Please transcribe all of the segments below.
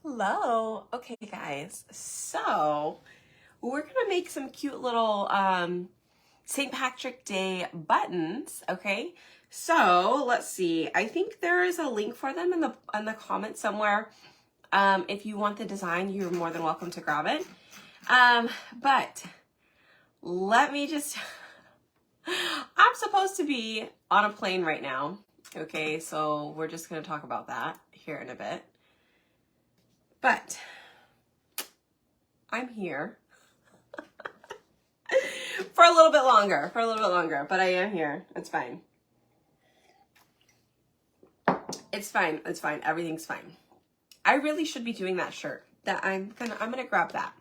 Hello. Okay, guys. So we're gonna make some cute little St. Patrick Day buttons. Okay. So let's see. I think there is a link for them in the comments somewhere. If you want the design, you're more than welcome to grab it. But let me just. I'm supposed to be on a plane right now. Okay, so we're just gonna talk about that here in a bit. But I'm here for a little bit longer, but I am here. It's fine. It's fine. It's fine. Everything's fine. I really should be doing that shirt. That I'm gonna grab that.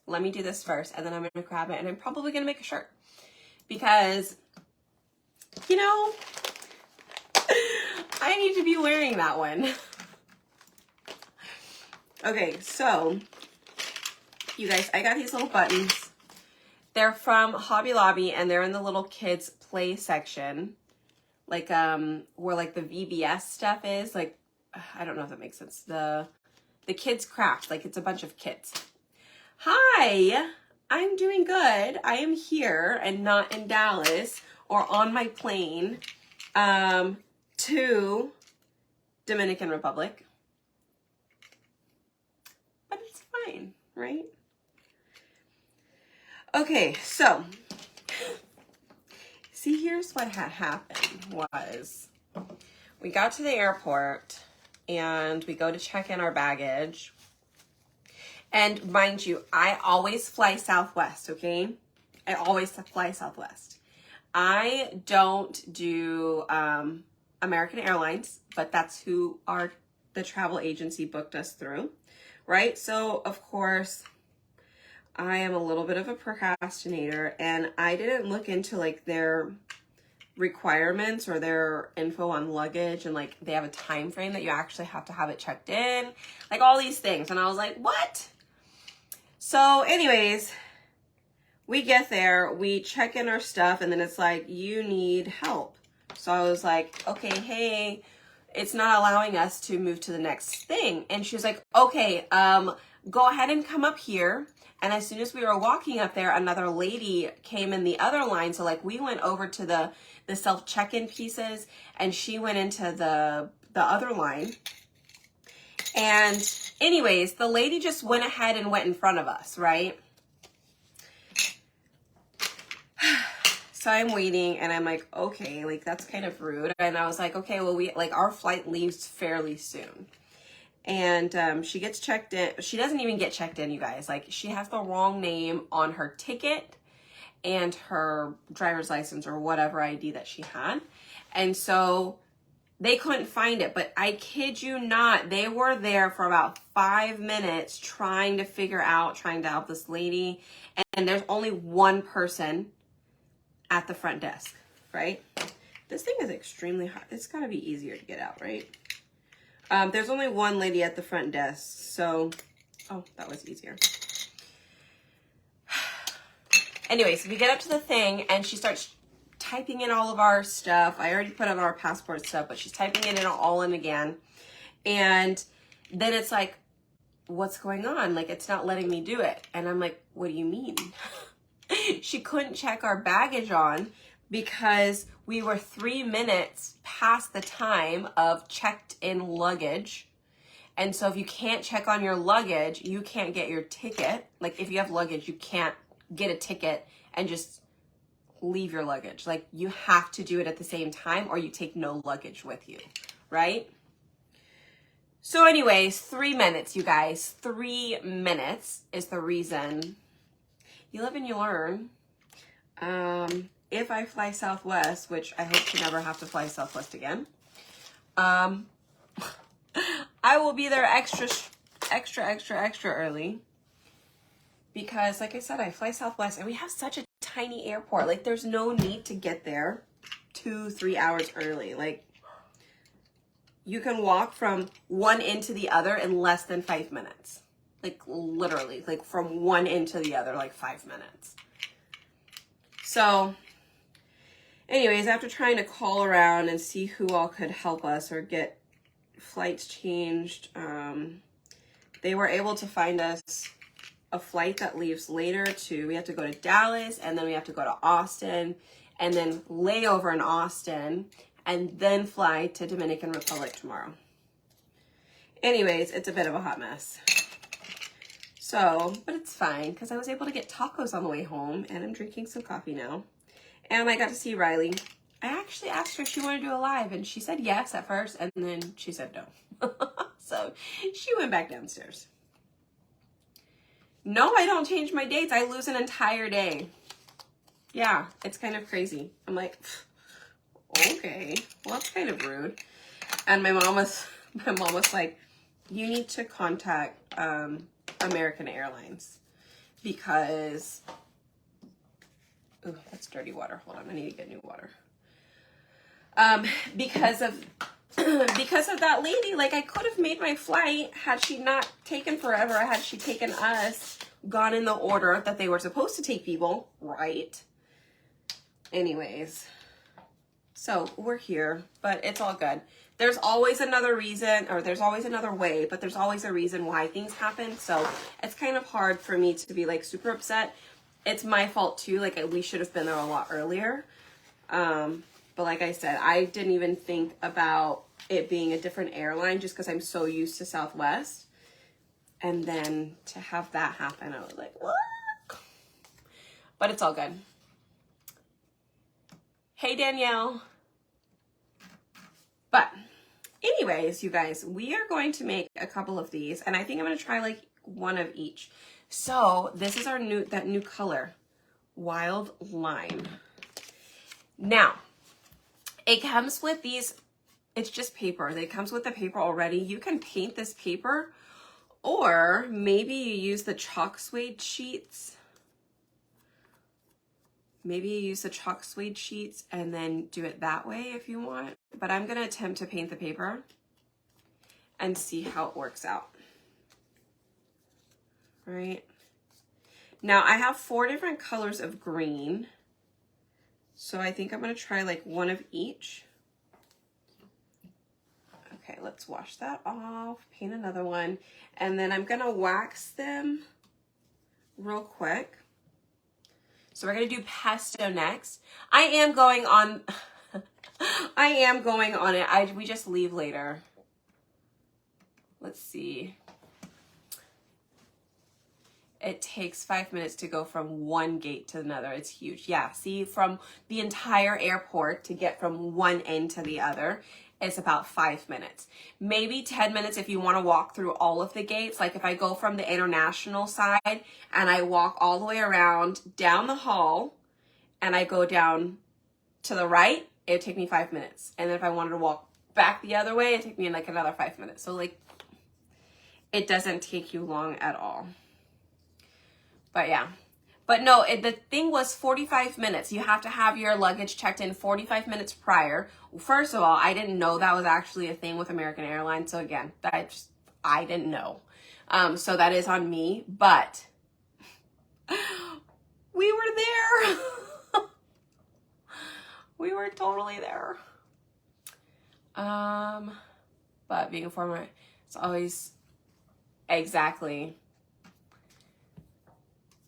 Let me do this first, and then I'm gonna grab it, and I'm probably gonna make a shirt because, you know, I need to be wearing that one. Okay, so you guys, I got these little buttons. They're from Hobby Lobby, and they're in the little kids play section, like where like the VBS stuff is. Like, I don't know if that makes sense. The kids craft, like it's a bunch of kids. Hi, I'm doing good. I am here and not in Dallas or on my plane to Dominican Republic. But it's fine, right? Okay, so see, here's what had happened was we got to the airport and we go to check in our baggage. And mind you, I always fly Southwest, okay? I always fly Southwest. I don't do American Airlines, but that's who the travel agency booked us through, right? So, of course, I am a little bit of a procrastinator, and I didn't look into like their requirements or their info on luggage, and like they have a time frame that you actually have to have it checked in, like all these things. And I was like, what? So anyways, we get there, we check in our stuff, and then it's like, you need help. So I was like, okay, hey, it's not allowing us to move to the next thing. And she was like, okay, go ahead and come up here. And as soon as we were walking up there, another lady came in the other line. So like we went over to the self check-in pieces, and she went into the other line. And anyways, the lady just went ahead and went in front of us, right? So I'm waiting, and I'm like, okay, like that's kind of rude. And I was like, okay, well, our flight leaves fairly soon. And she gets checked in. She doesn't even get checked in, you guys. Like, she has the wrong name on her ticket and her driver's license or whatever ID that she had. And so they couldn't find it. But I kid you not, they were there for about 5 minutes trying to help this lady. And there's only one person at the front desk, right? This thing is extremely hot. It's got to be easier to get out, right? There's only one lady at the front desk, so, oh, that was easier. Anyways, we get up to the thing, and she starts typing in all of our stuff. I already put in our passport stuff, but she's typing it all in again. And then it's like, what's going on? Like, it's not letting me do it. And I'm like, what do you mean? She couldn't check our baggage on because we were 3 minutes past the time of checked in luggage. And so if you can't check on your luggage, you can't get your ticket. Like if you have luggage, you can't get a ticket and just leave your luggage. Like you have to do it at the same time or you take no luggage with you, right? So anyways, 3 minutes, you guys. 3 minutes is the reason. You live and you learn. If I fly Southwest, which I hope to never have to fly Southwest again, I will be there extra early because, like I said, I fly Southwest and we have such a tiny airport. Like, there's no need to get there 2-3 hours early. Like, you can walk from one end to the other in less than 5 minutes. Like, literally, like from one end to the other, like 5 minutes. So anyways, after trying to call around and see who all could help us or get flights changed, they were able to find us a flight that leaves later we have to go to Dallas, and then we have to go to Austin, and then lay over in Austin, and then fly to Dominican Republic tomorrow. Anyways, it's a bit of a hot mess. So, but it's fine because I was able to get tacos on the way home, and I'm drinking some coffee now. And I got to see Riley. I actually asked her if she wanted to do a live, and she said yes at first, and then she said no. So she went back downstairs. No, I don't change my dates. I lose an entire day. Yeah, it's kind of crazy. I'm like, okay, well, that's kind of rude. And my mom was like, you need to contact American Airlines because, oh, that's dirty water. Hold on, I need to get new water. Because of that lady, like I could have made my flight had she not taken forever, had she taken us, gone in the order that they were supposed to take people, right? Anyways, so we're here, but it's all good. There's always another reason, or there's always another way, but there's always a reason why things happen. So it's kind of hard for me to be like super upset. It's my fault too. Like we should have been there a lot earlier. But like I said, I didn't even think about it being a different airline just because I'm so used to Southwest. And then to have that happen, I was like, what? But it's all good. Hey, Danielle. But anyways, you guys, we are going to make a couple of these, and I think I'm going to try like one of each. So this is our new color, Wild Lime. Now, it comes with these, it's just paper. It comes with the paper already. You can paint this paper, or maybe you use the chalk suede sheets. Maybe you use the chalk suede sheets and then do it that way if you want. But I'm going to attempt to paint the paper and see how it works out. All right. Now I have 4 different colors of green. So I think I'm going to try like one of each. Okay, let's wash that off, paint another one, and then I'm going to wax them real quick. So we're going to do pesto next. I am going on it. We just leave later. Let's see. It takes 5 minutes to go from one gate to another. It's huge. Yeah, see, from the entire airport to get from one end to the other, it's about 5 minutes. Maybe 10 minutes if you want to walk through all of the gates. Like if I go from the international side and I walk all the way around down the hall and I go down to the right, it would take me 5 minutes. And then if I wanted to walk back the other way, it'd take me like another 5 minutes. So like, it doesn't take you long at all. But yeah, but no, the thing was 45 minutes. You have to have your luggage checked in 45 minutes prior. First of all, I didn't know that was actually a thing with American Airlines. So again, I didn't know. So that is on me, but we were there. We were totally there. But being a former, it's always exactly.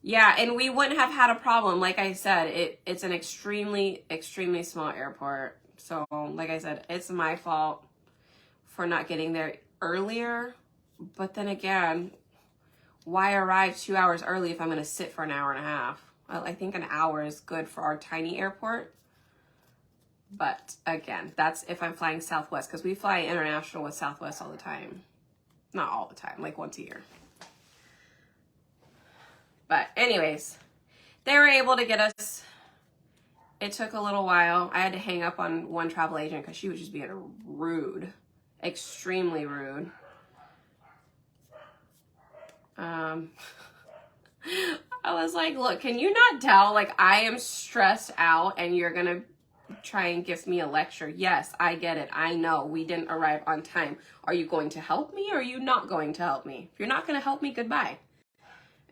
Yeah, and we wouldn't have had a problem. Like I said, it's an extremely, extremely small airport. So, like I said, it's my fault for not getting there earlier. But then again, why arrive 2 hours early if I'm going to sit for an hour and a half? Well, I think an hour is good for our tiny airport. But again, that's if I'm flying Southwest, because we fly international with Southwest all the time. Not all the time, like once a year. But anyways, they were able to get us. It took a little while. I had to hang up on one travel agent because she was just being rude, extremely rude. I was like, look, can you not tell? Like, I am stressed out and you're going to try and give me a lecture. Yes, I get it. I know we didn't arrive on time. Are you going to help me or are you not going to help me? If you're not going to help me, goodbye.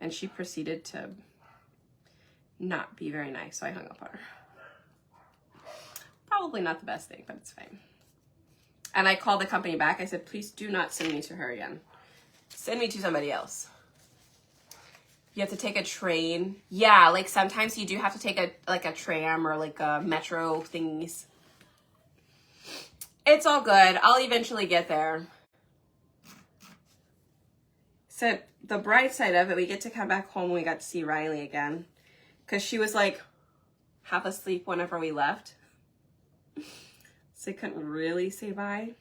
And she proceeded to not be very nice, so I hung up on her. Probably not the best thing, but it's fine. And I called the company back. I said, please do not send me to her again. Send me to somebody else. You have to take a train. Yeah, like sometimes you do have to take a tram or like a metro thingies. It's all good. I'll eventually get there. So the bright side of it, we get to come back home and we got to see Riley again. Because she was like half asleep whenever we left. So I couldn't really say bye.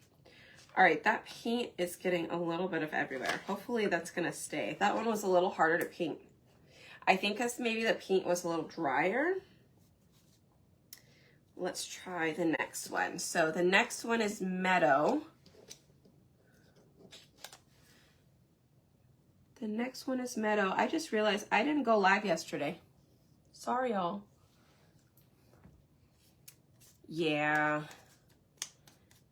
All right, that paint is getting a little bit of everywhere. Hopefully that's gonna stay. That one was a little harder to paint. I think because maybe the paint was a little drier. Let's try the next one. So the next one is Meadow. The next one is Meadow. I just realized I didn't go live yesterday. Sorry, y'all. Yeah.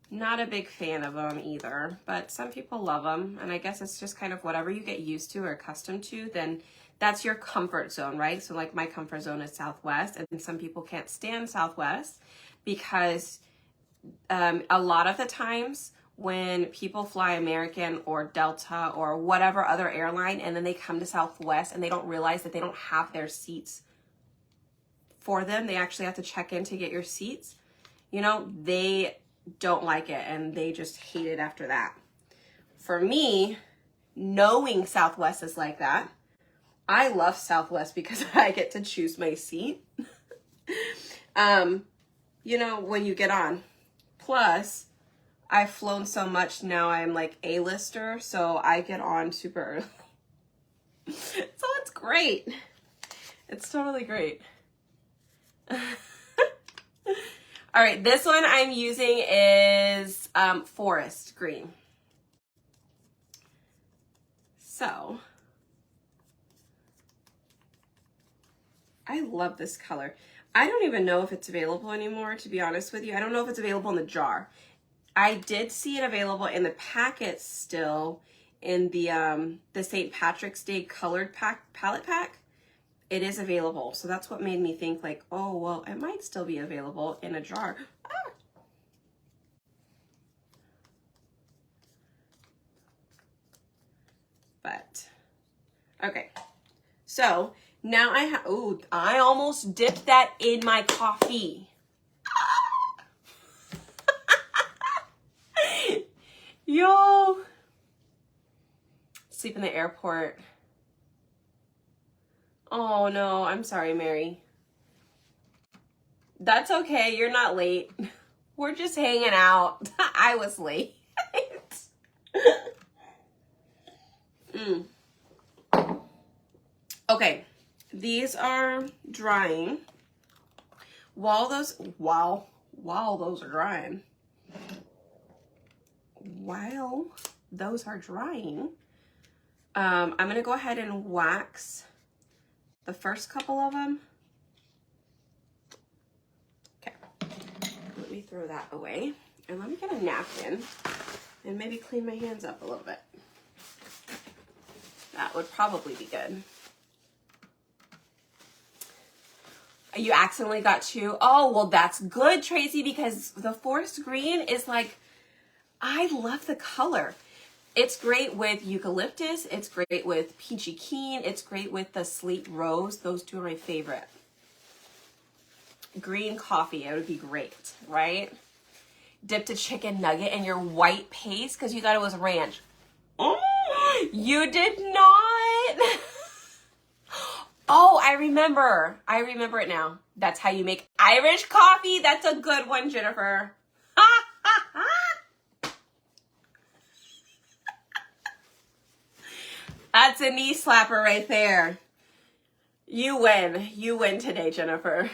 Not a big fan of them either, but some people love them. And I guess it's just kind of whatever you get used to or accustomed to, then that's your comfort zone, right? So like my comfort zone is Southwest, and some people can't stand Southwest because a lot of the times when people fly American or Delta or whatever other airline, and then they come to Southwest and they don't realize that they don't have their seats for them. They actually have to check in to get your seats. You know, they don't like it and they just hate it after that. For me, knowing Southwest is like that, I love Southwest because I get to choose my seat. You know, when you get on. Plus, I've flown so much now I'm like A-lister, so I get on super early. So it's great. It's totally great. All right, this one I'm using is Forest Green. So, I love this color. I don't even know if it's available anymore, to be honest with you. I don't know if it's available in the jar. I did see it available in the packet still in the St. Patrick's Day colored palette pack. It is available. So that's what made me think like, oh, well, it might still be available in a jar. Ah. But, okay. So now I have, oh, I almost dipped that in my coffee. Yo. Sleep in the airport. Oh no, I'm sorry, Mary. That's okay, you're not late. We're just hanging out. I was late. Okay, these are drying. While those are drying. While those are drying, I'm gonna go ahead and wax the first couple of them. Okay, let me throw that away and let me get a napkin and maybe clean my hands up a little bit. That would probably be good. You accidentally got two? Oh, well, that's good, Tracy, because the forest green is like, I love the color. It's great with eucalyptus. It's great with peachy keen. It's great with the slate rose. Those two are my favorite. Green coffee, it would be great, right? Dipped a chicken nugget in your white paste because you thought it was ranch. Oh, you did not. Oh, I remember it now. That's how you make Irish coffee. That's a good one, Jennifer. That's a knee slapper right there. You win. You win today, Jennifer.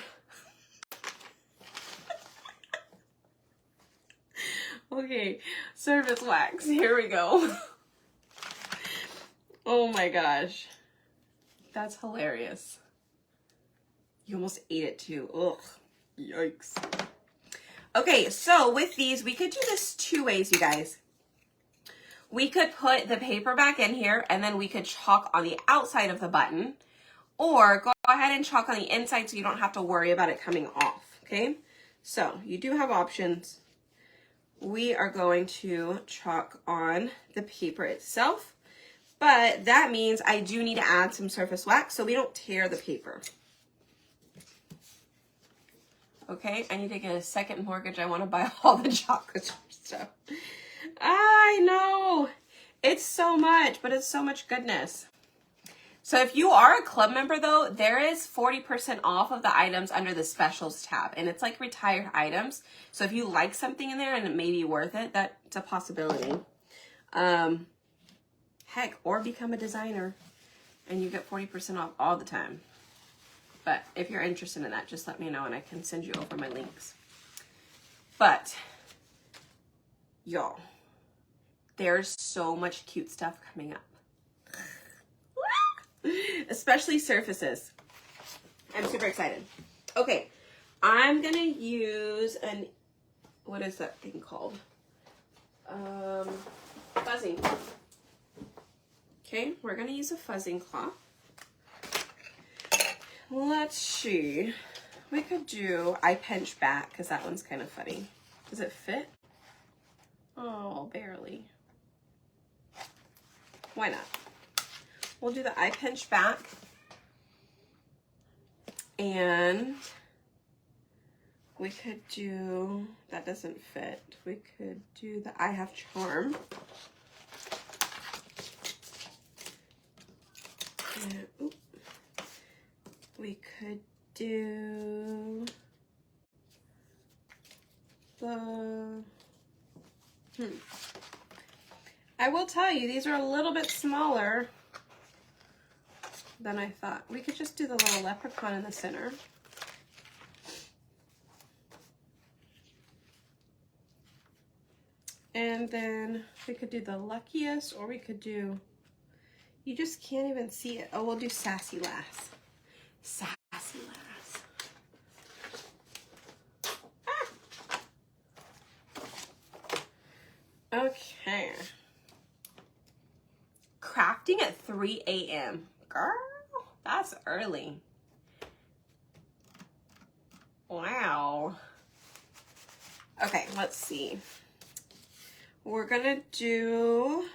Okay, surface wax. Here we go. Oh my gosh. That's hilarious. You almost ate it too. Ugh. Yikes. Okay, so with these, we could do this two ways, you guys. We could put the paper back in here and then we could chalk on the outside of the button, or go ahead and chalk on the inside so you don't have to worry about it coming off, okay? So you do have options. We are going to chalk on the paper itself. But that means I do need to add some surface wax so we don't tear the paper. Okay, I need to get a second mortgage. I want to buy all the chocolate stuff. I know. It's so much, but it's so much goodness. So if you are a club member though, there is 40% off of the items under the specials tab, and it's like retired items. So if you like something in there and it may be worth it, that's a possibility. Heck, or become a designer and you get 40% off all the time. But if you're interested in that, just let me know and I can send you over my links. But y'all, there's so much cute stuff coming up. Especially surfaces. I'm super excited. Okay, I'm gonna use an, what is that thing called? Fuzzing. Okay, we're gonna use a fuzzing cloth. Let's see. We could do I pinch back because that one's kind of funny. Does it fit? Oh, barely. Why not? We'll do the I pinch back. And we could do, that doesn't fit. We could do the I have charm. And, oop. We could do the, I will tell you, these are a little bit smaller than I thought. We could just do the little leprechaun in the center. And then we could do the luckiest, or we could do, you just can't even see it. Oh, we'll do sassy lass. Sassy lass. Ah. Okay. Crafting at 3 a.m. Girl, that's early. Wow. Okay, let's see. We're gonna do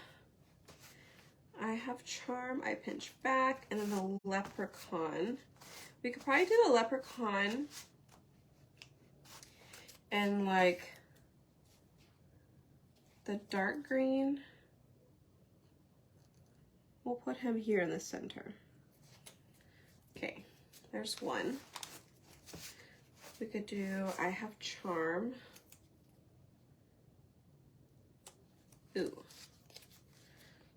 I have charm, I pinch back, and then the leprechaun. We could probably do the leprechaun and like the dark green. We'll put him here in the center. Okay, there's one. We could do I have charm. Ooh.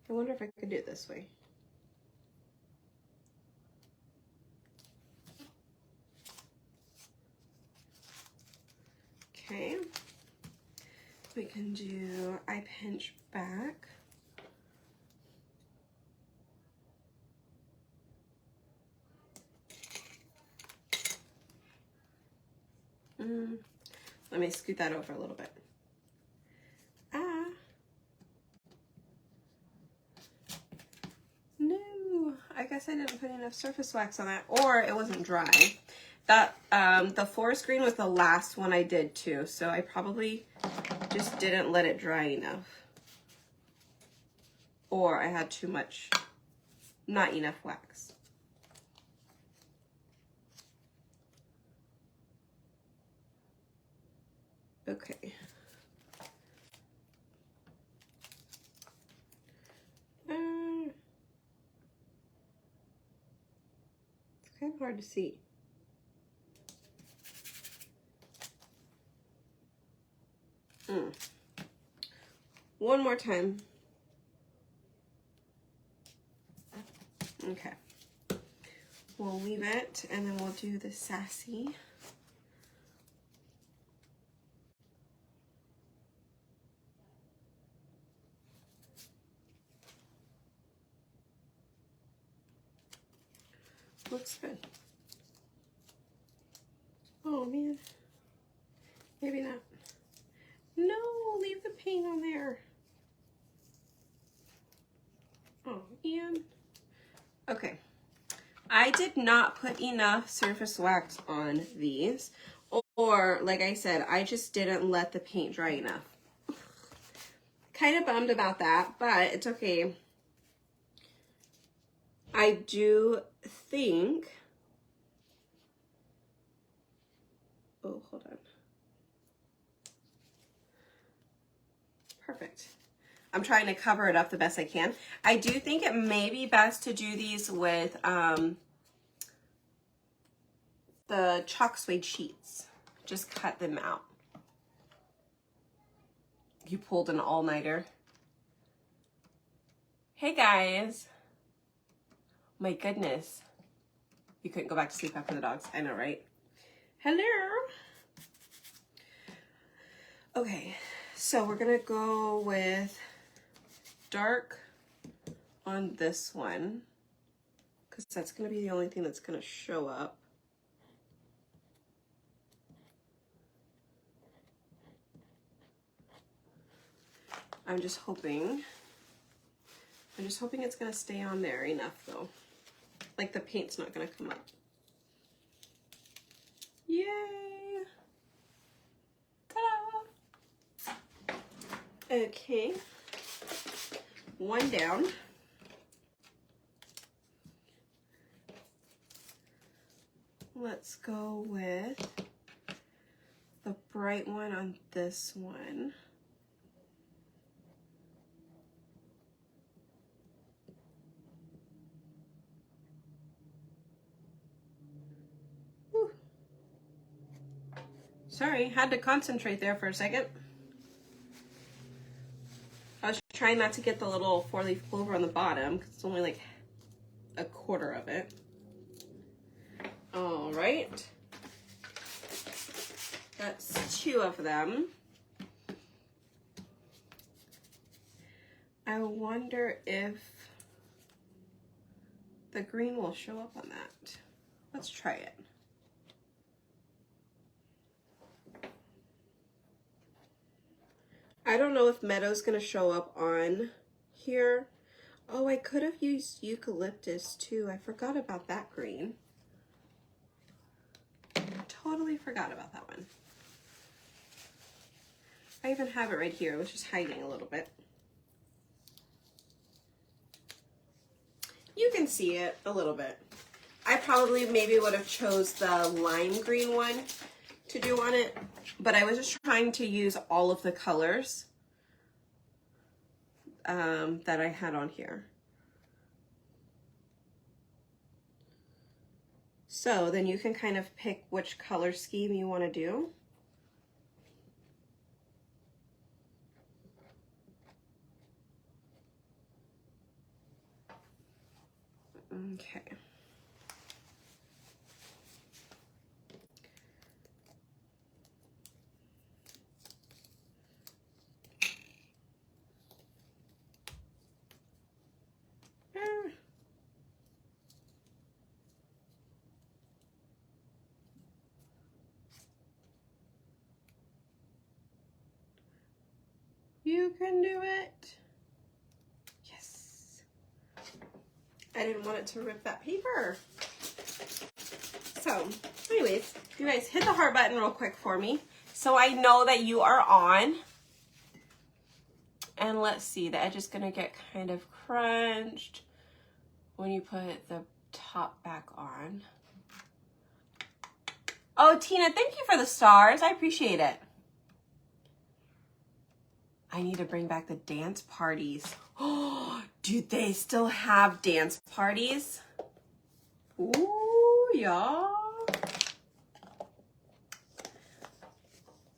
I wonder if I could do it this way. Okay. We can do I pinch back. Let me scoot that over a little bit. No, I guess I didn't put enough surface wax on that, or it wasn't dry. That the forest green was the last one I did too, so I probably just didn't let it dry enough. Or I had too much, not enough wax. Okay. It's kind of hard to see. One more time. Okay. We'll leave it, and then we'll do the sassy. Looks good. Oh man. Maybe not. No, leave the paint on there. Oh, Ian. Okay. I did not put enough surface wax on these. Or, like I said, I just didn't let the paint dry enough. Kind of bummed about that, but it's okay. I do think, oh, hold on. Perfect. I'm trying to cover it up the best I can. I do think it may be best to do these with the chalk suede sheets. Just cut them out. You pulled an all-nighter. Hey guys. My goodness. You couldn't go back to sleep after the dogs. I know, right? Hello. Okay, so we're gonna go with dark on this one because that's gonna be the only thing that's gonna show up. I'm just hoping it's gonna stay on there enough though. Like the paint's not gonna come up. Yay! Ta-da! Okay, one down. Let's go with the bright one on this one. Whew. Sorry, had to concentrate there for a second. I was trying not to get the little 4-leaf clover on the bottom because it's only like a quarter of it. All right. That's 2 of them. I wonder if the green will show up on that. Let's try it. I don't know if Meadow's gonna show up on here. Oh, I could have used eucalyptus too. I forgot about that green. Totally forgot about that one. I even have it right here. It was just hiding a little bit. You can see it a little bit. I probably maybe would have chose the lime green one to do on it, but I was just trying to use all of the colors that I had on here. So then you can kind of pick which color scheme you want to do. Okay. You can do it. Yes. I didn't want it to rip that paper. So, anyways, you guys hit the heart button real quick for me so I know that you are on. And let's see, the edge is gonna get kind of crunched when you put the top back on. Oh, Tina, thank you for the stars. I appreciate it. I need to bring back the dance parties. Oh, do they still have dance parties? Ooh, y'all.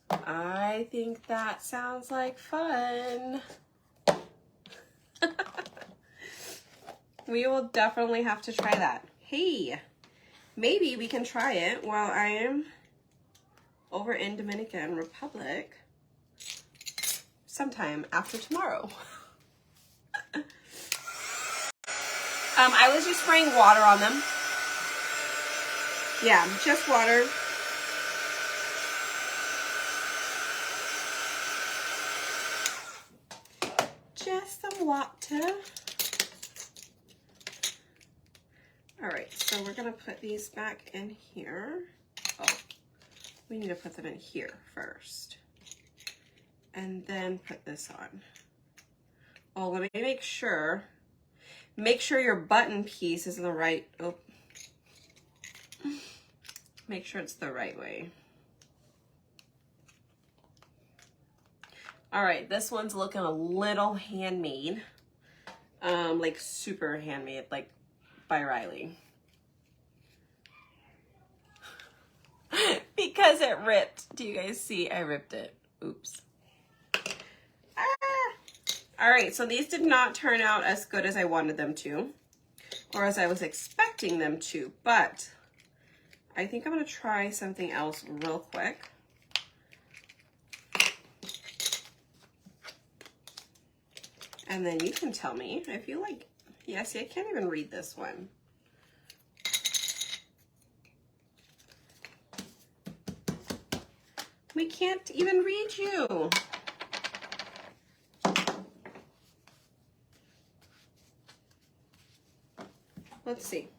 I think that sounds like fun. We will definitely have to try that. Hey, maybe we can try it while I am over in Dominican Republic sometime after tomorrow. I was just spraying water on them. Yeah, just water. Just some water. All right, so we're gonna put these back in here. Oh, we need to put them in here first. And then put this on. Oh, let me make sure. Make sure your button piece is in the right, oh, make sure it's the right way. All right, this one's looking a little handmade, like super handmade, like by Riley. Because it ripped. Do you guys see? I ripped it. Oops. Ah. All right, so these did not turn out as good as I wanted them to, or as I was expecting them to, but I think I'm gonna try something else real quick. And then you can tell me if you like. Yeah, see, I can't even read this one. We can't even read you. Let's see.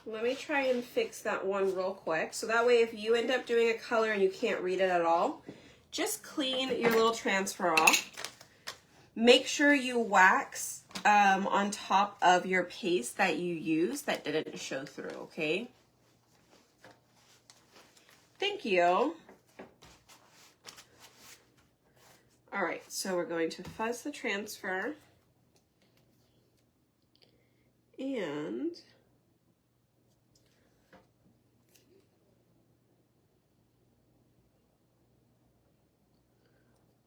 Let me try and fix that one real quick. So that way, if you end up doing a color and you can't read it at all, just clean your little transfer off. Make sure you wax on top of your paste that you use that didn't show through, okay? Thank you. All right, so we're going to fuzz the transfer. And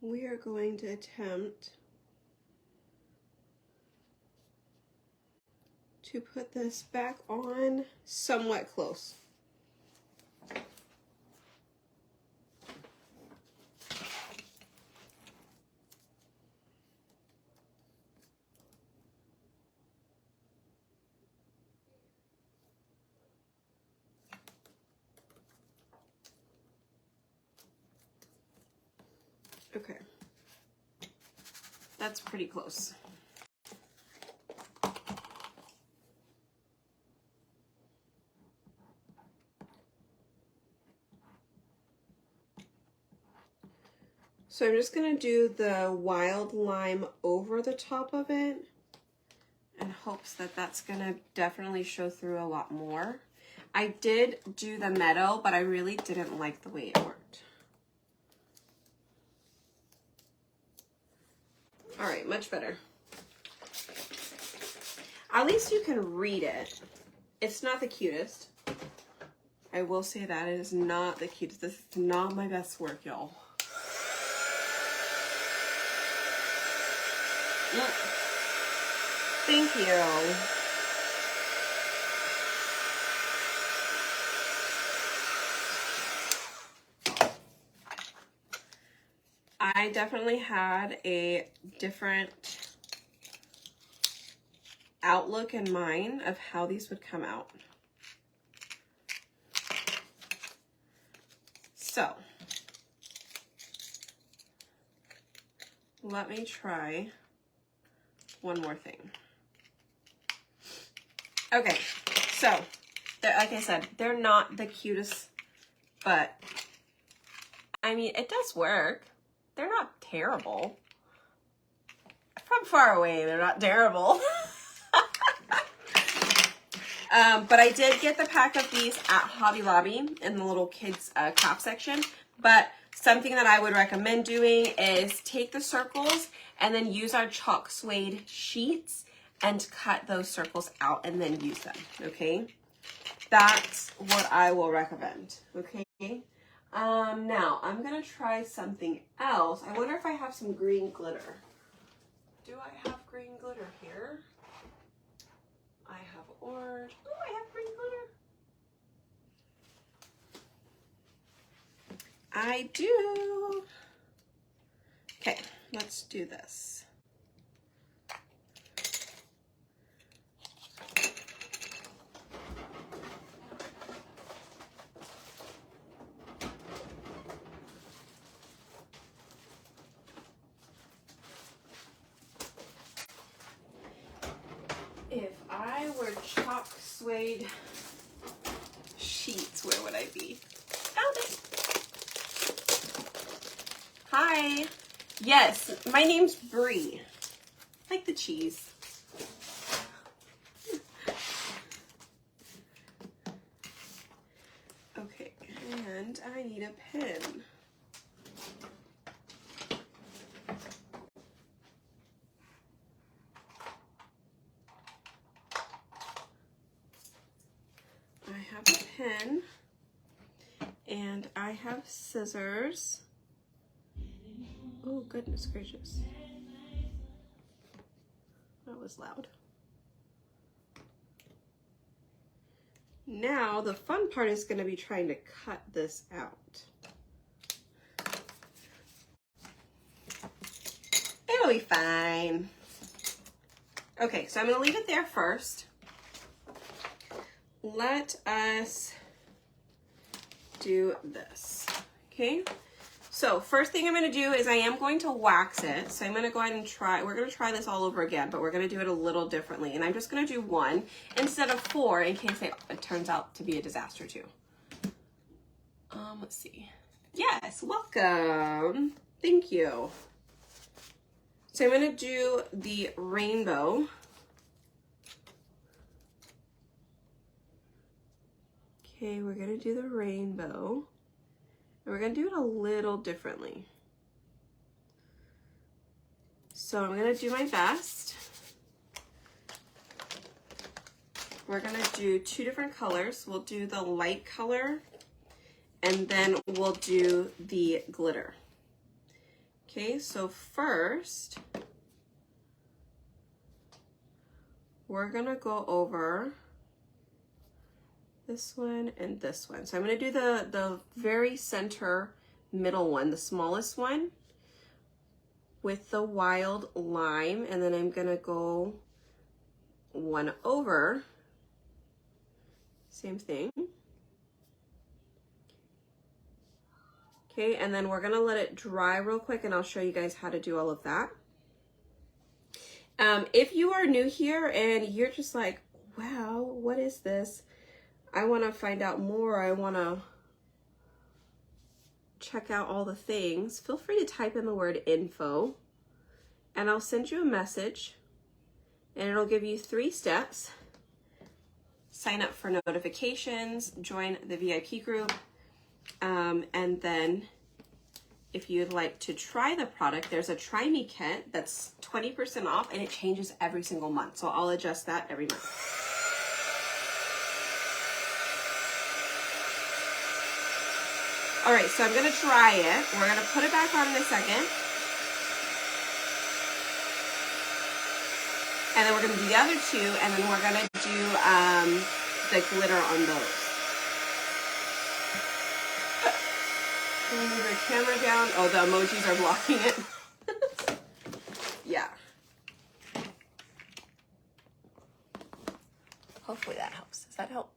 we are going to attempt to put this back on somewhat close. Okay, that's pretty close. So I'm just gonna do the wild lime over the top of it in hopes that that's gonna definitely show through a lot more. I did do the meadow, but I really didn't like the way it worked. All right, much better. At least you can read it. It's not the cutest. I will say that it is not the cutest. This is not my best work, y'all. Thank you. I definitely had a different outlook in mind of how these would come out. So, let me try one more thing. Okay, so, like I said, they're not the cutest, but, I mean, it does work. They're not terrible. From far away, they're not terrible. But I did get the pack of these at Hobby Lobby in the little kids craft section. But something that I would recommend doing is take the circles and then use our chalk suede sheets and cut those circles out and then use them, okay? That's what I will recommend, okay? Now, I'm going to try something else. I wonder if I have some green glitter. Do I have green glitter here? I have orange. Oh, I have green glitter. I do. Okay, let's do this. If I were chalk suede sheets, where would I be? Found it. Hi. Yes, my name's Brie. Like the cheese. Okay, and I need a pen. I have a pen and I have scissors. Oh, goodness gracious. That was loud. Now, the fun part is going to be trying to cut this out. It'll be fine. Okay, so I'm going to leave it there first. Let us do this, okay? So first thing I'm going to do is I am going to wax it. So I'm going to go ahead and we're going to try this all over again, but we're going to do it a little differently. And I'm just going to do 1 instead of 4 in case it turns out to be a disaster too. Let's see. Yes, welcome. Thank you. So I'm going to do the rainbow. Okay, we're going to do the rainbow. And we're going to do it a little differently. So I'm going to do my best. We're going to do 2 different colors. We'll do the light color and then we'll do the glitter. Okay, so first we're going to go over this one and this one. So I'm going to do the very center middle one, the smallest one with the wild lime, and then I'm going to go 1 over, same thing. Okay, and then we're going to let it dry real quick and I'll show you guys how to do all of that. If you are new here and you're just like, wow, what is this? I want to find out more. I want to check out all the things. Feel free to type in the word info and I'll send you a message and it'll give you 3 steps. Sign up for notifications, join the VIP group, and then if you'd like to try the product, there's a Try Me kit that's 20% off and it changes every single month. So I'll adjust that every month. All right, so I'm gonna try it. We're gonna put it back on in a second. And then we're gonna do the other 2, and then we're gonna do the glitter on those. Can we move the camera down? Oh, the emojis are blocking it. Yeah. Hopefully that helps. Does that help?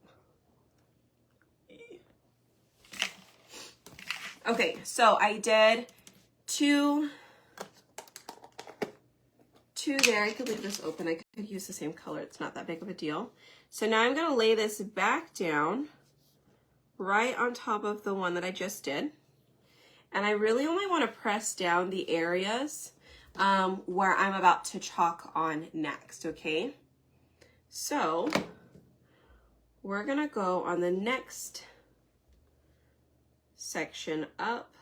Okay, so I did 2 there. I could leave this open. I could use the same color. It's not that big of a deal. So now I'm going to lay this back down right on top of the one that I just did. And I really only want to press down the areas where I'm about to chalk on next, okay? So we're going to go on the next section up.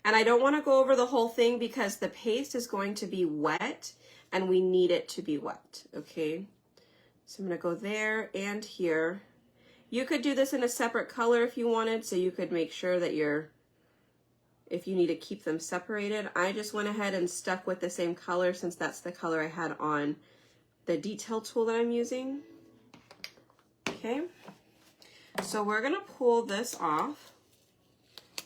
And I don't want to go over the whole thing because the paste is going to be wet and we need it to be wet, okay? So I'm going to go there and here. You could do this in a separate color if you wanted, so you could make sure that if you need to keep them separated. I just went ahead and stuck with the same color since that's the color I had on the detail tool that I'm using. Okay, so we're going to pull this off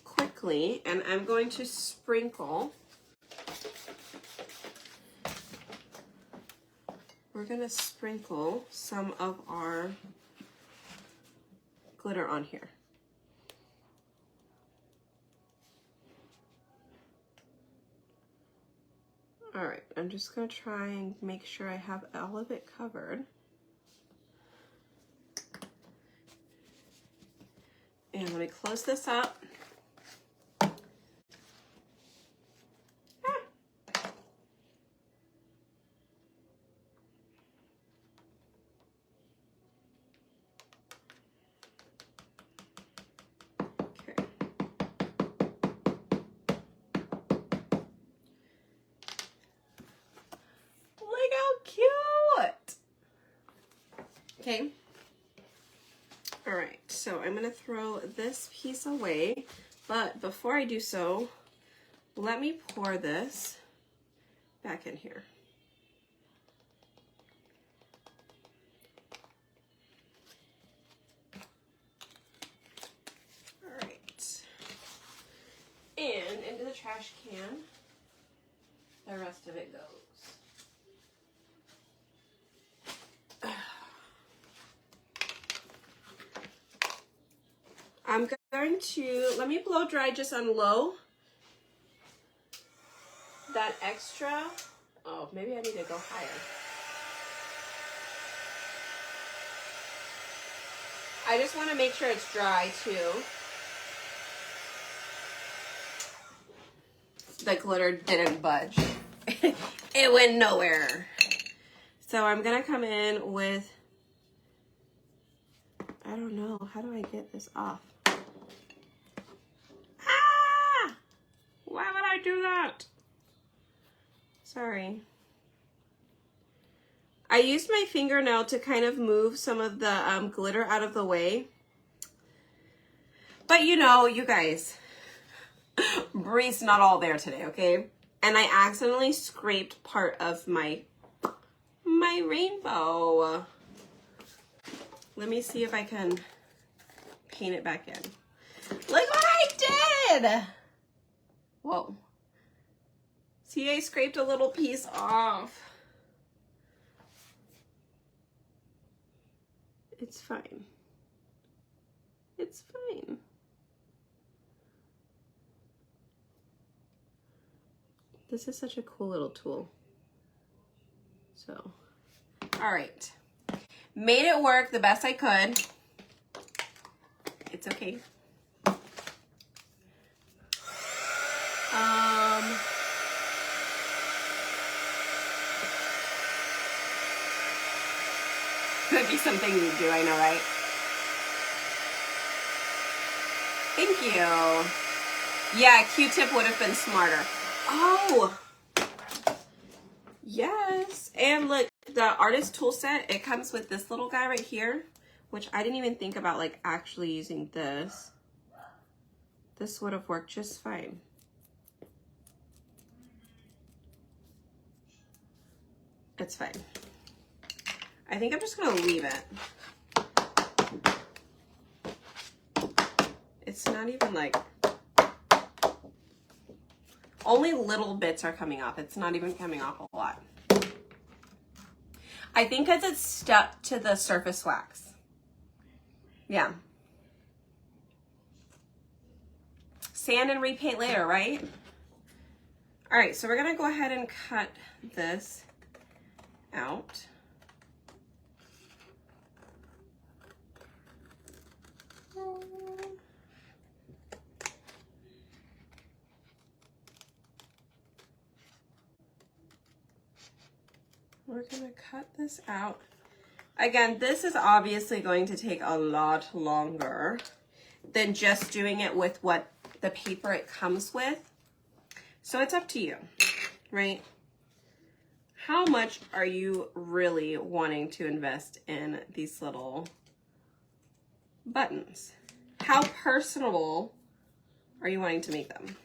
quickly and I'm going to sprinkle. We're going to sprinkle some of our glitter on here. All right, I'm just going to try and make sure I have all of it covered. And let me close this up. Okay. All right, so I'm gonna throw this piece away, but before I do so, let me pour this back in here. All right, and into the trash can, the rest of it goes. I'm going to, let me blow dry just on low. That extra, oh, maybe I need to go higher. I just want to make sure it's dry too. The glitter didn't budge. It went nowhere. So I'm gonna come in with, I don't know, how do I get this off? Ah! Why would I do that? Sorry. I used my fingernail to kind of move some of the glitter out of the way. But you know, you guys, Bree's not all there today, okay? And I accidentally scraped part of my rainbow. Let me see if I can paint it back in. Look what I did! Whoa. See, I scraped a little piece off. It's fine. It's fine. This is such a cool little tool. So, all right. Made it work the best I could. It's okay. Could be something you do, I know, right? Thank you. Yeah, Q-tip would have been smarter. Oh, yes. And look, the artist tool set, it comes with this little guy right here, which I didn't even think about like actually using this. This would have worked just fine. It's fine. I think I'm just gonna leave it. It's not even like, only little bits are coming off. It's not even coming off a lot. I think because it's stuck to the surface wax. Yeah. Sand and repaint later, right? All right, so we're gonna go ahead and cut this out. We're gonna cut this out. Again, this is obviously going to take a lot longer than just doing it with what the paper it comes with. So it's up to you, right? How much are you really wanting to invest in these little buttons? How personable are you wanting to make them?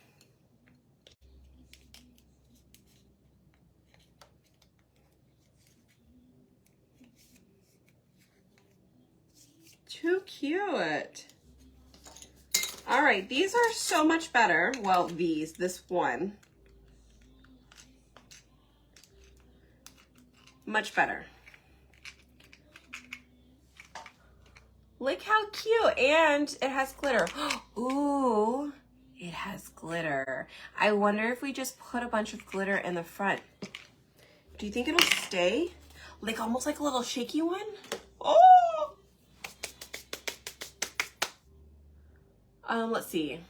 Too cute. All right, these are so much better. Well, this one. Much better. Look how cute, and it has glitter. Ooh, it has glitter. I wonder if we just put a bunch of glitter in the front. Do you think it'll stay? Like almost like a little shaky one? Oh! Let's see.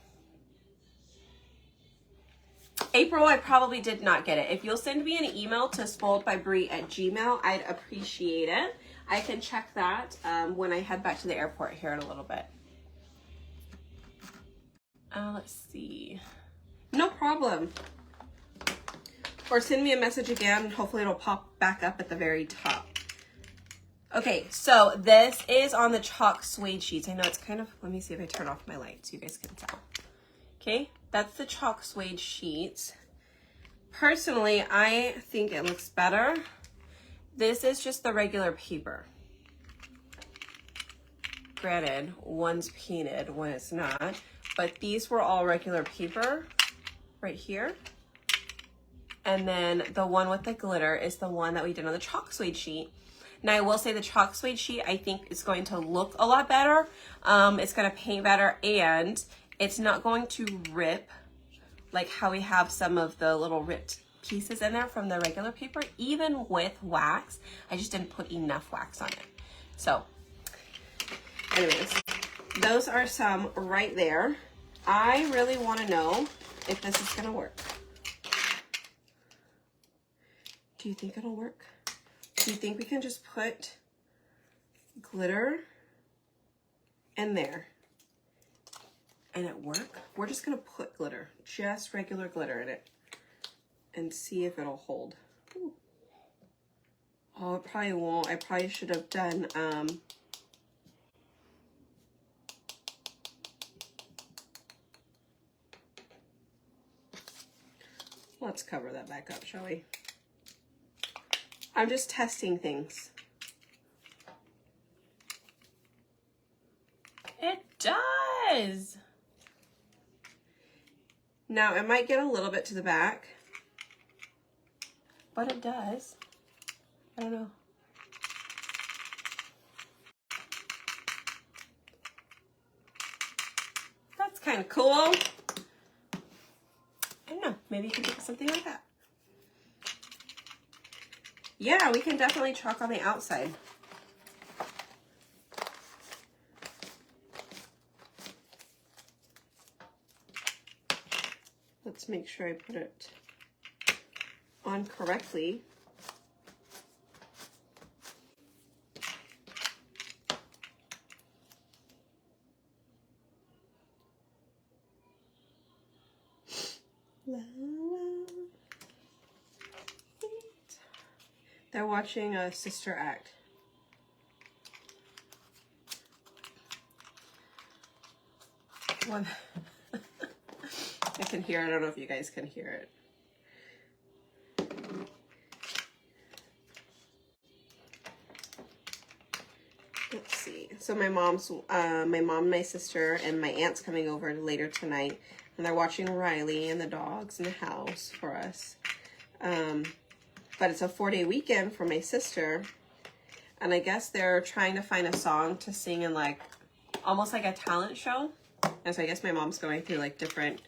April, I probably did not get it. If you'll send me an email to spoiledbybrie@gmail.com, I'd appreciate it. I can check that when I head back to the airport here in a little bit. Let's see. No problem. Or send me a message again. Hopefully it'll pop back up at the very top. Okay, so this is on the chalk suede sheets. I know it's kind of, let me see if I turn off my light so you guys can tell. Okay, that's the chalk suede sheets. Personally, I think it looks better. This is just the regular paper. Granted, one's painted, one is not, but these were all regular paper right here. And then the one with the glitter is the one that we did on the chalk suede sheet. Now I will say the chalk suede sheet I think is going to look a lot better. It's going to paint better, and it's not going to rip like how we have some of the little ripped pieces in there from the regular paper. Even with wax, I just didn't put enough wax on it. So anyways, those are some right there. I really want to know if this is going to work. Do you think it'll work? Do you think we can just put glitter in there and it work? We're just gonna put glitter, just regular glitter in it, and see if it'll hold. Ooh. Oh, it probably won't. I probably should have done let's cover that back up, shall we? I'm just testing things. It does. Now, it might get a little bit to the back, but it does. I don't know. That's kind of cool. I don't know. Maybe you can do something like that. Yeah, we can definitely chalk on the outside. Let's make sure I put it on correctly. They're watching a Sister Act. One. I can hear it. I don't know if you guys can hear it. Let's see. So my mom, my sister, and my aunt's coming over later tonight, and they're watching Riley and the dogs in the house for us. But it's a 4-day weekend for my sister, and I guess they're trying to find a song to sing in, like, almost like a talent show. And so I guess my mom's going through like different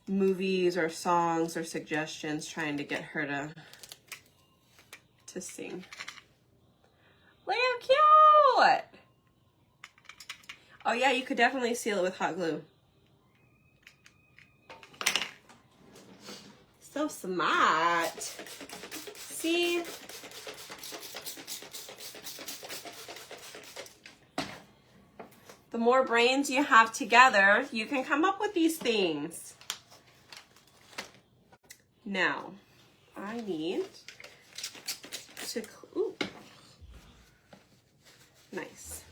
movies or songs or suggestions, trying to get her to sing. Look how cute! Oh yeah, you could definitely seal it with hot glue. So smart. See? The more brains you have together, you can come up with these things. Now, I need to, ooh, nice.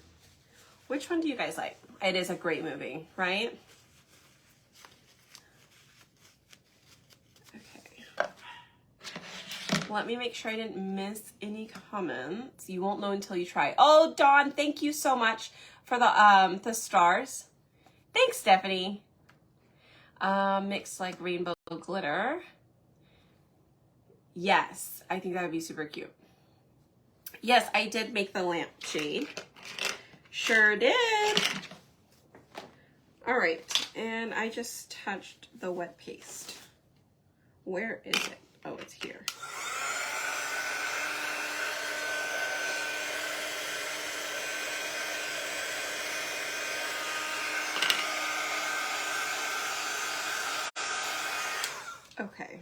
Which one do you guys like? It is a great movie, right? Let me make sure I didn't miss any comments. You won't know until you try. Oh, Dawn, thank you so much for the stars. Thanks, Stephanie. Mixed like rainbow glitter. Yes, I think that would be super cute. Yes, I did make the lampshade. Sure did. All right, and I just touched the wet paste. Where is it? Oh, it's here. Okay,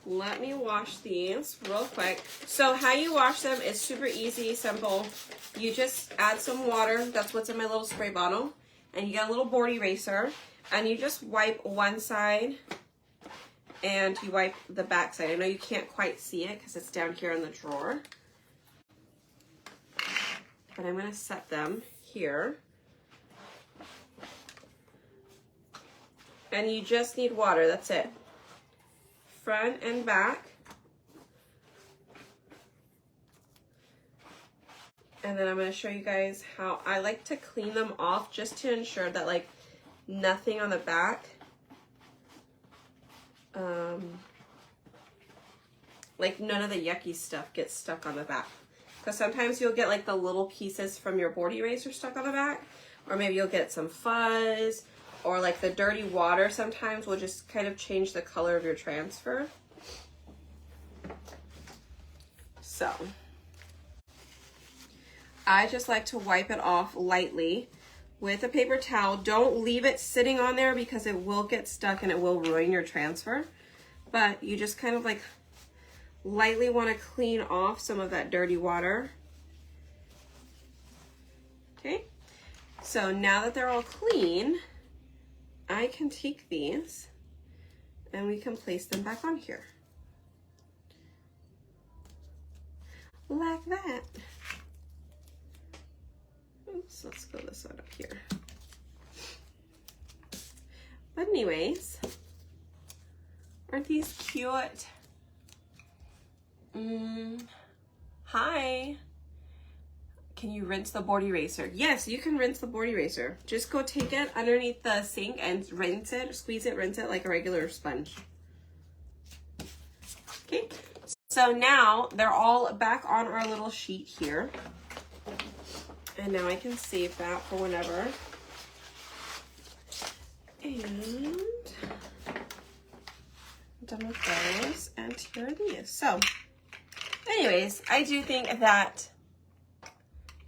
let me wash these real quick. So how you wash them is super easy, simple. You just add some water. That's what's in my little spray bottle. And you get a little board eraser. And you just wipe one side. And you wipe the back side. I know you can't quite see it because it's down here in the drawer. and I'm going to set them here. And you just need water, that's it. Front and back. And then I'm going to show you guys how I like to clean them off, just to ensure that like nothing on the back, like none of the yucky stuff gets stuck on the back. Because sometimes you'll get like the little pieces from your board eraser stuck on the back, or maybe you'll get some fuzz, or like the dirty water sometimes will just kind of change the color of your transfer. So I just like to wipe it off lightly with a paper towel. Don't leave it sitting on there because it will get stuck and it will ruin your transfer. But you just kind of like lightly want to clean off some of that dirty water. Okay, so now that they're all clean, I can take these and we can place them back on here. Like that. Oops, let's go this one up here. But anyways, aren't these cute? Hi. Can you rinse the board eraser? Yes, you can rinse the board eraser. Just go take it underneath the sink and rinse it, squeeze it, rinse it like a regular sponge. Okay, so now they're all back on our little sheet here. And now I can save that for whenever. And I'm done with those. And here are these. So anyways, I do think that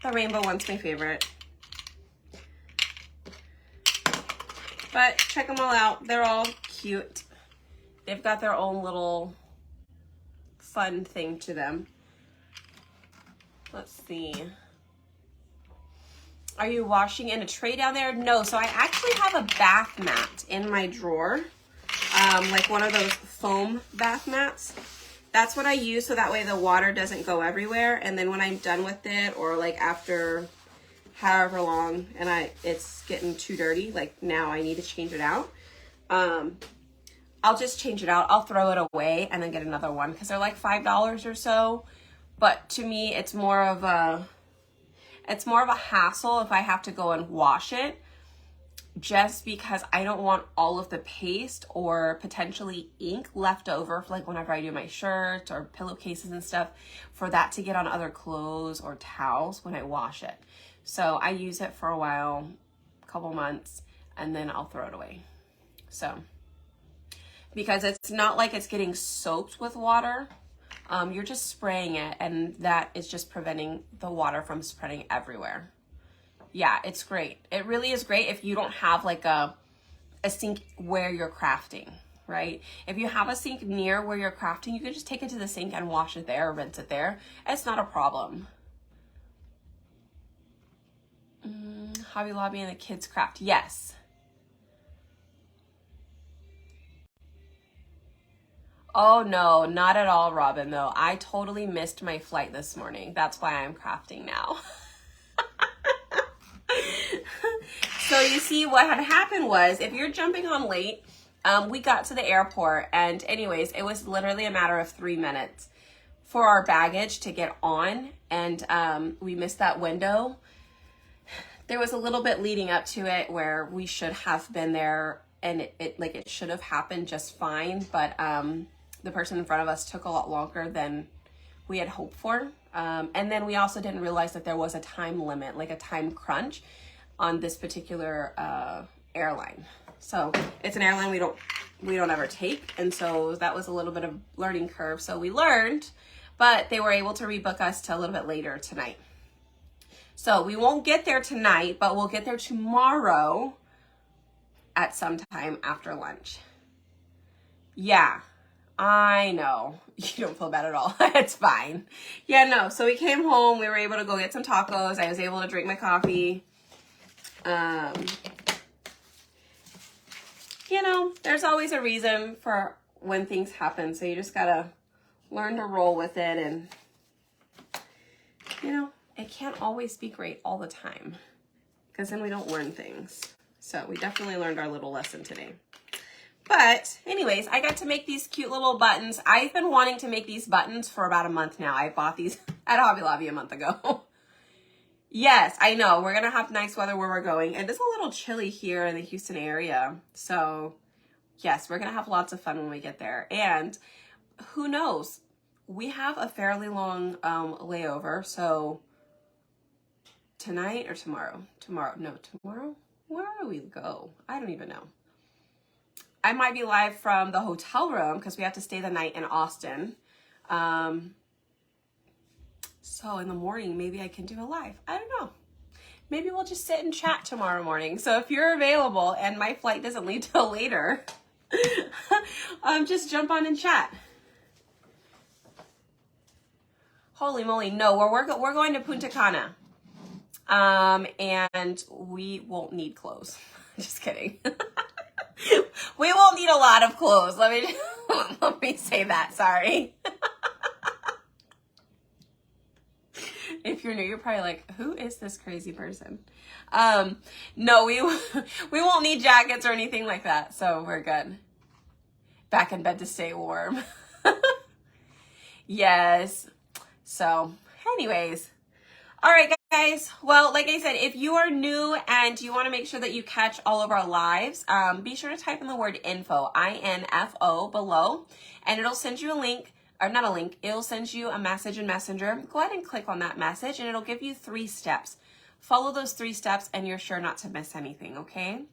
the rainbow one's my favorite. But check them all out. They're all cute. They've got their own little fun thing to them. Let's see. Are you washing in a tray down there? No, so I actually have a bath mat in my drawer. Like one of those foam bath mats. That's what I use, so that way the water doesn't go everywhere. And then when I'm done with it, or like after however long, and it's getting too dirty, like now I need to change it out, I'll just change it out. I'll throw it away and then get another one, because they're like $5 or so. But to me, it's more of a hassle if I have to go and wash it, just because I don't want all of the paste or potentially ink left over for like whenever I do my shirts or pillowcases and stuff, for that to get on other clothes or towels when I wash it. So I use it for a while, a couple months, and then I'll throw it away. So, because it's not like it's getting soaked with water. You're just spraying it, and that is just preventing the water from spreading everywhere. Yeah, it's great. It really is great if you don't have like a sink where you're crafting, right? If you have a sink near where you're crafting, you can just take it to the sink and wash it there, or rinse it there. It's not a problem. Hobby Lobby and the kids craft. Yes. Oh no, not at all, Robin, though. I totally missed my flight this morning. That's why I'm crafting now. So you see, what had happened was, if you're jumping on late, we got to the airport, and anyways, it was literally a matter of 3 minutes for our baggage to get on, and we missed that window. There was a little bit leading up to it where we should have been there, and it should have happened just fine, but the person in front of us took a lot longer than we had hoped for. And then we also didn't realize that there was a time limit, like a time crunch on this particular airline. So it's an airline we don't ever take, and so that was a little bit of learning curve. So we learned, but they were able to rebook us to a little bit later tonight. So we won't get there tonight, but we'll get there tomorrow at some time after lunch. Yeah, I know. You don't feel bad at all. It's fine. Yeah, no. So we came home. We were able to go get some tacos. I was able to drink my coffee. You know, there's always a reason for when things happen. So you just gotta learn to roll with it and, you know, it can't always be great all the time, because then we don't learn things. So we definitely learned our little lesson today. But anyways, I got to make these cute little buttons. I've been wanting to make these buttons for about a month now. I bought these at Hobby Lobby a month ago. Yes, I know. We're going to have nice weather where we're going. And it's a little chilly here in the Houston area. So yes, we're going to have lots of fun when we get there. And who knows? We have a fairly long layover. So tonight or tomorrow? Tomorrow? Where do we go? I don't even know. I might be live from the hotel room because we have to stay the night in Austin. So in the morning, maybe I can do a live. I don't know. Maybe we'll just sit and chat tomorrow morning. So if you're available and my flight doesn't leave till later, just jump on and chat. Holy moly, no, we're going to Punta Cana. And we won't need clothes. Just kidding. We won't need a lot of clothes. Let me say that. Sorry. If you're new, you're probably like, who is this crazy person? No, we won't need jackets or anything like that. So we're good. Back in bed to stay warm. Yes. So anyways. All right, guys. Well, like I said, if you are new and you want to make sure that you catch all of our lives, be sure to type in the word info, INFO, below, and it'll send you a link, or not a link, it'll send you a message in Messenger. Go ahead and click on that message, and it'll give you 3 steps. Follow those 3 steps, and you're sure not to miss anything, okay?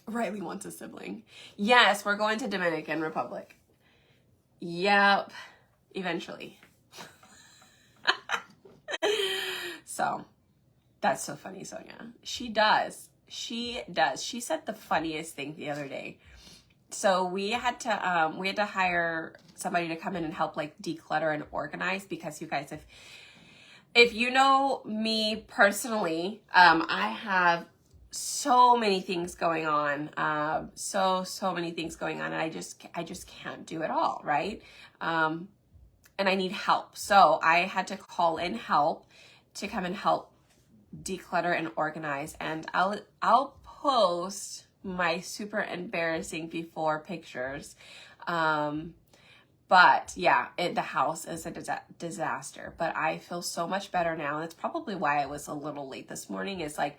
Riley wants a sibling. Yes, we're going to Dominican Republic. Yep, eventually. So that's so funny, Sonia. She does. She said the funniest thing the other day. So we had to hire somebody to come in and help like declutter and organize, because you guys, if you know me personally, I have so many things going on, so many things going on, and I just can't do it all, right? And I need help. So I had to call in help to come and help declutter and organize. And I'll post my super embarrassing before pictures. But yeah, the house is a disaster, but I feel so much better now. And it's probably why I was a little late this morning, is like,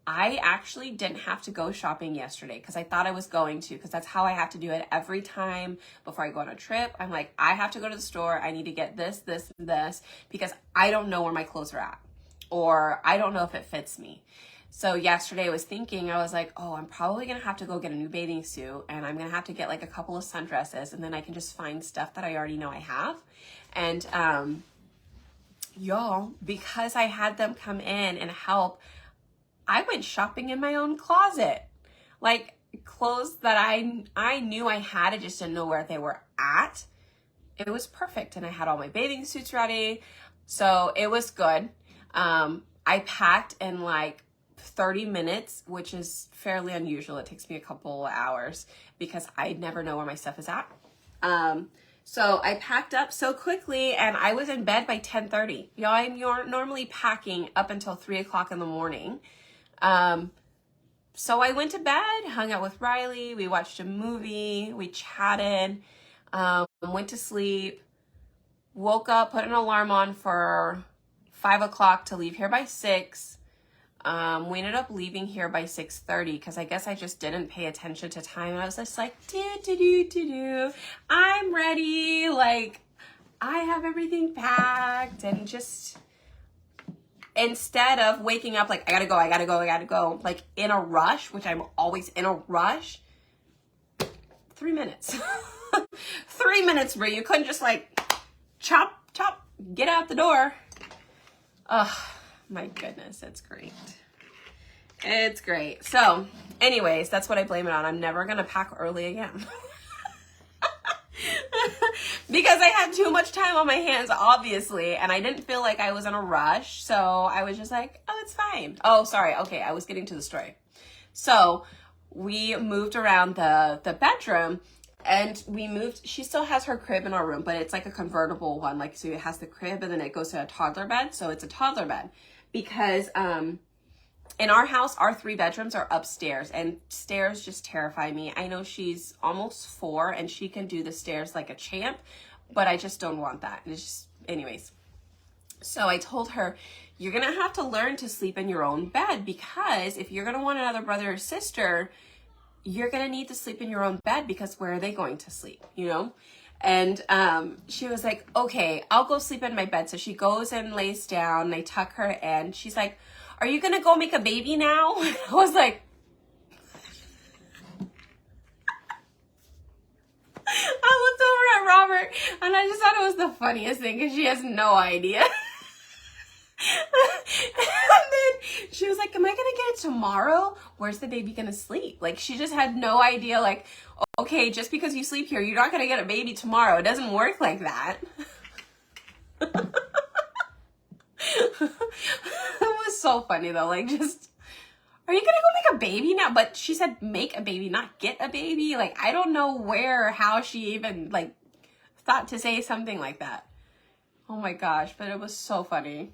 I actually didn't have to go shopping yesterday because I thought I was going to, because that's how I have to do it every time before I go on a trip. I'm like, I have to go to the store. I need to get this, this, and this, because I don't know where my clothes are at, or I don't know if it fits me. So yesterday I was thinking, I was like, oh, I'm probably going to have to go get a new bathing suit, and I'm going to have to get like a couple of sundresses, and then I can just find stuff that I already know I have. And y'all, because I had them come in and help, I went shopping in my own closet, like clothes that I knew I had, I just didn't know where they were at. It was perfect. And I had all my bathing suits ready. So it was good. I packed in like 30 minutes, which is fairly unusual. It takes me a couple hours because I never know where my stuff is at. So I packed up so quickly, and I was in bed by 10:30. Y'all, I'm normally packing up until 3 o'clock in the morning. So I went to bed, hung out with Riley, we watched a movie, we chatted, went to sleep, woke up, put an alarm on for 5 o'clock to leave here by 6. We ended up leaving here by 6:30 because I guess I just didn't pay attention to time. I was just like, I'm ready. Like, I have everything packed, and just, instead of waking up like, I gotta go, like in a rush, which I'm always in a rush, 3 minutes. 3 minutes, Brie. You couldn't just like chop, get out the door. Oh, my goodness, it's great. It's great. So, anyways, that's what I blame it on. I'm never gonna pack early again. Because I had too much time on my hands, obviously, and I didn't feel like I was in a rush, so I was just like, oh, it's fine. Oh, sorry. Okay, I was getting to the story. So we moved around the bedroom, And we moved, she still has her crib in our room, but it's like a convertible one. Like, so it has the crib and then it goes to a toddler bed. So it's a toddler bed because, in our house, our 3 bedrooms are upstairs, and stairs just terrify me. I know she's almost 4 and she can do the stairs like a champ, but I just don't want that. It's just, anyways. So I told her, you're going to have to learn to sleep in your own bed, because if you're going to want another brother or sister, you're going to need to sleep in your own bed, because where are they going to sleep, you know? And she was like, okay, I'll go sleep in my bed. So she goes and lays down, and I tuck her in. She's like, are you going to go make a baby now? I was like, I looked over at Robert and I just thought it was the funniest thing because she has no idea. And then she was like, am I going to get it tomorrow? Where's the baby going to sleep? Like, she just had no idea, like, okay, just because you sleep here, you're not going to get a baby tomorrow. It doesn't work like that. It was so funny though, like, just, are you gonna go make a baby now? But she said make a baby, not get a baby. Like, I don't know where or how she even, like, thought to say something like that. Oh my gosh, but it was so funny.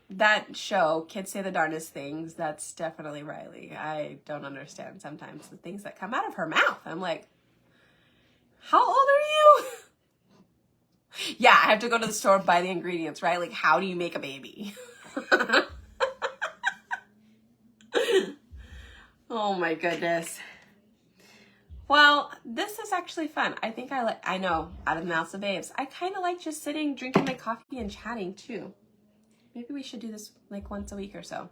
That show, Kids Say the Darndest Things, that's definitely Riley. I don't understand sometimes the things that come out of her mouth. I'm like, how old are you? Yeah, I have to go to the store and buy the ingredients, right? Like, how do you make a baby? Oh my goodness. Well, this is actually fun. I think I know, out of the mouths of babes, I kind of like just sitting, drinking my coffee and chatting too. Maybe we should do this like once a week or so.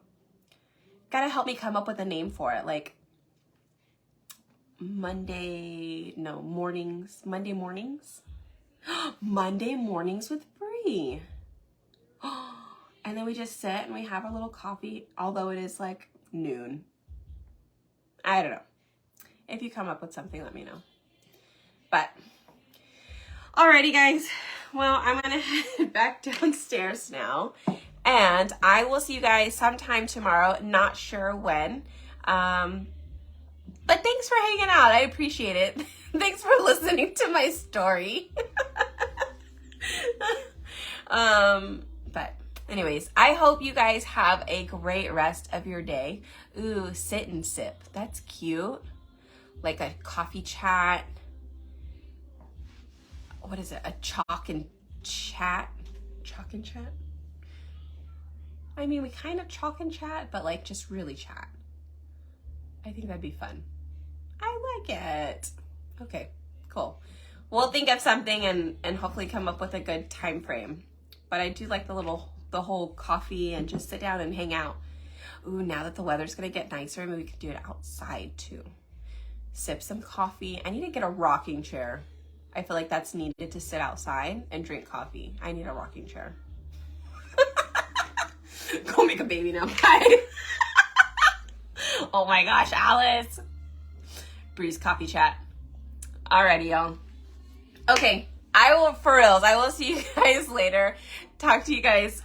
Gotta help me come up with a name for it. Like Monday mornings. Monday mornings with Brie. And then we just sit and we have a little coffee, although it is like noon. I don't know. If you come up with something, let me know. But, alrighty guys. Well, I'm gonna head back downstairs now. And I will see you guys sometime tomorrow. Not sure when. But thanks for hanging out. I appreciate it. Thanks for listening to my story. But anyways, I hope you guys have a great rest of your day. Ooh, sit and sip. That's cute. Like a coffee chat. What is it? A chalk and chat? Chalk and chat? I mean, we kind of chalk and chat, but like just really chat. I think that'd be fun. I like it. Okay, cool. We'll think of something and hopefully come up with a good time frame. But I do like the whole coffee and just sit down and hang out. Ooh, now that the weather's gonna get nicer, maybe we could do it outside too. Sip some coffee. I need to get a rocking chair. I feel like that's needed to sit outside and drink coffee. I need a rocking chair. Go make a baby now. Bye. Oh my gosh, Alice. Breeze coffee chat. Alrighty, y'all. Okay, for reals, I will see you guys later. Talk to you guys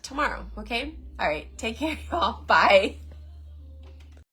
tomorrow, okay? All right, take care, y'all. Bye.